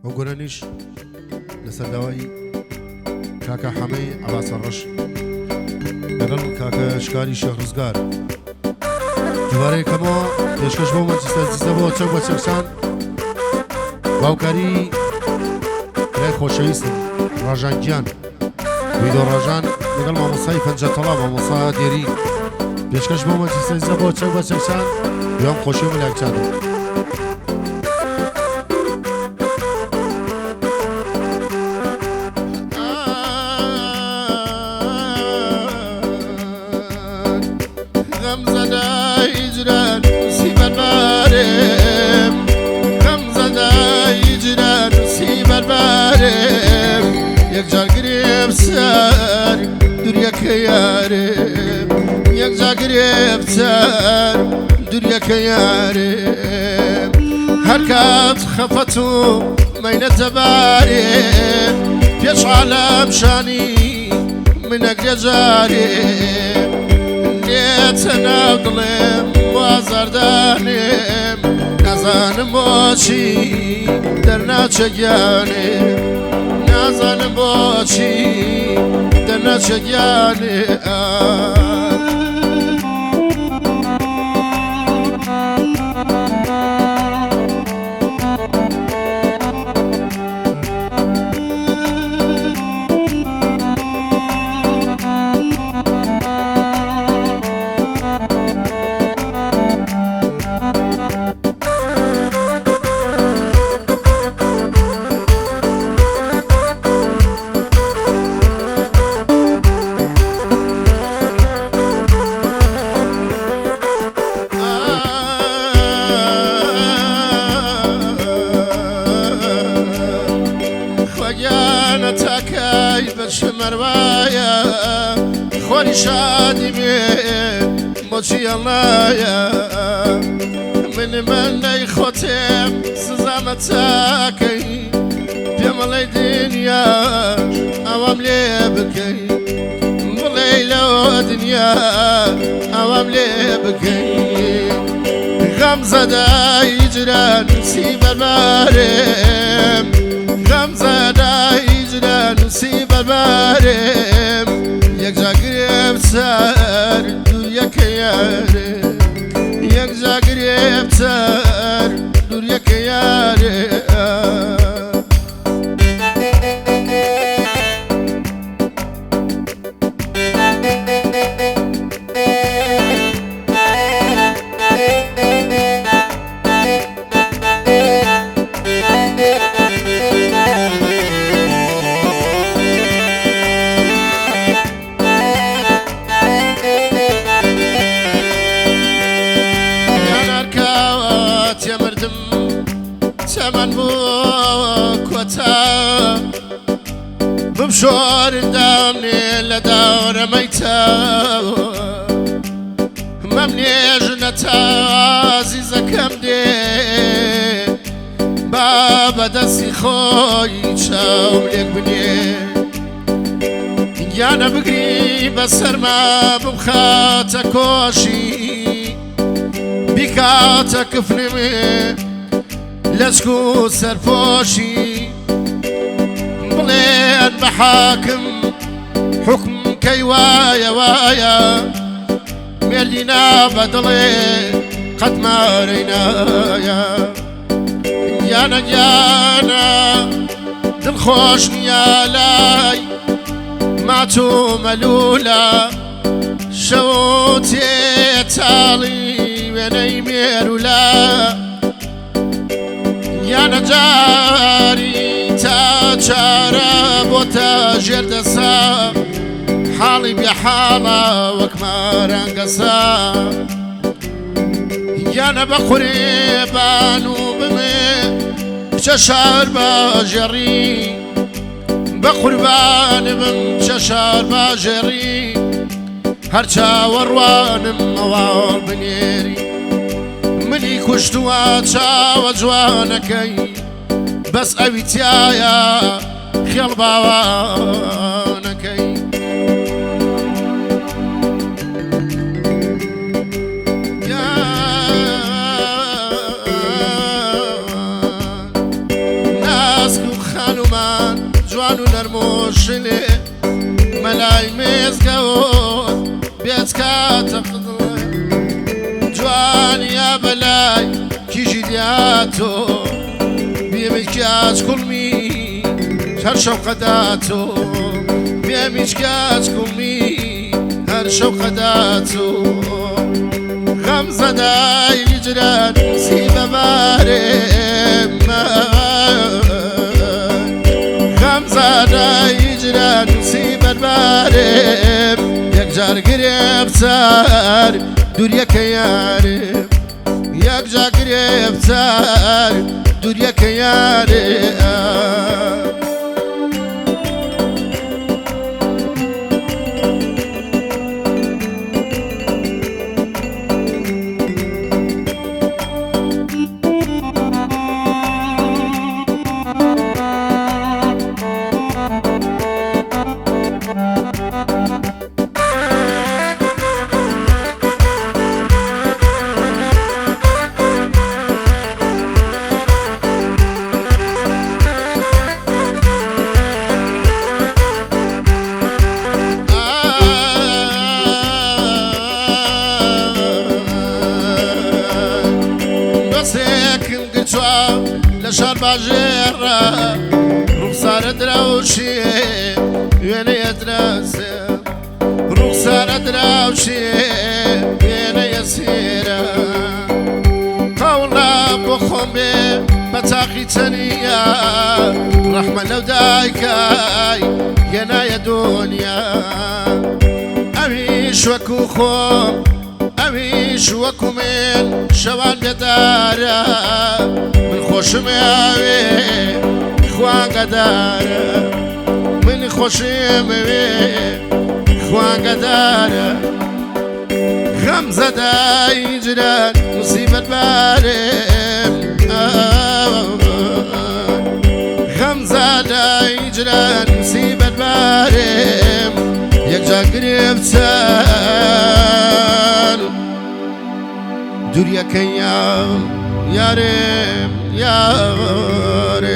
ئەو گۆرانیش لەسەر داوای کاکە حەمەی عەباس ڕەش لەگەڵ کاکە شکاری شێخ ڕزگار دووبارە یەکەمەوە پێشکەش بۆ مەجلیسە بۆ چەک بە چەکسان باوکاری برای خۆشەویستم ڕاژان گیان ویدۆ ڕاژان لەگەڵ مامۆستای پەنجەتەڵا مامۆستا دێری پێشکەش بۆ مەجلیسە بۆ چەک بە چەکسان دوام خۆشەوی مەلاکچانە یەکجار گرێ بسەر دووریەکە یارم یەکجار گرێ بسەر دووریەکە یارم هەر کات خەفەت و مەینەتە بارێم پێش عالەم شانی منەگرێ جارێم نێتە ناو دڵێم وازاردانێم نازانم بۆچی دەرناچە گیانێم نازانم بۆچی دەرناچە گیانێ تاکای بەرشەمەروایە خۆری شادی بێ بۆچی ئەڵایە من نەیخۆتێم سزامە تاکەی پێمەڵەی دنیا ئەوام لێ بکەی بڵێ لەوە دنیا ئەوام لێ بکەی غەمزەدای جران سی بەربارێم غەمزەدای نووسی بەربارێم یەکجار گرێ بسەر دووریەکە یارێم یەکجار گرێ بسەر دووریەکە یارێم چەمەن بوو کۆتا بمشۆردامنێ لە داوەرەمەیتە مەم نێژنە تازیزەکەم دێ با بەدەستی خۆی چاوم لێک بنێ گیانە بگری بەسەرما بمخاتە کۆشی بیکاتە کفنمێ لەچک و سەرپۆشی بڵێن بە حاکم حوکم کەی وایە وایە مێردی نابە دڵێ قەت مارەی نایە گیانە گیانە دڵخۆش نیە لای مات و مەلوولە شەو تێتاڵی وێنەی مێروولە یانە جاری تا چارە بۆتە ژێردەسا حاڵی بێحاڵە وەک مارەنگەسا یانە بە قورێبان و بمێ بچە شار باژێڕی بە قوربان بم چە شار باژێڕی هەر چاوەڕوانم ئەواڵ بنێری منی کوشتووە چاوە جوانەکەی بەس ئەوی تایە خێڵ باوانەکەی جوان و نەرمۆشلێ مەلای مێزگەوت بێت کاتە قدڵێ جوانیا بەلای کیژی دیاتۆ بێمێک کاچ کوڵمی هەر شەوقەداتۆ بێمیچ کاچ کوڵمی هەر شەوقەداتۆ غەم زەدای هیجران سی بەبارێم غەم زەدای هیجران سی بەربارێم یەکجار گرێبچار دووریەکە یارێم یەکجار گرێبچار دووریەکە یارێم لشار باجێڕە ڕوخسارە دراوشێ وێنەیە دراسە ڕوخسارە دراوشێ وێنەیە سێرە قەوڵا بۆ خۆم بێ بە تاقی چەنیە ڕەحمە لەو دایکای هێنایە دۆنیا ئەویش وەکو خۆم ئەویش وەکو من شەوان بێدارە من خۆشم ئەوێ خوانگەدارە من خۆشم ئەوێ خوانگەدارە غەم زەدای هیجران موسیبەت بارێم غەم زەدای هیجران موسیبەت بارێم یەکجار گرێبچار دووریەکەی یارێم یارێ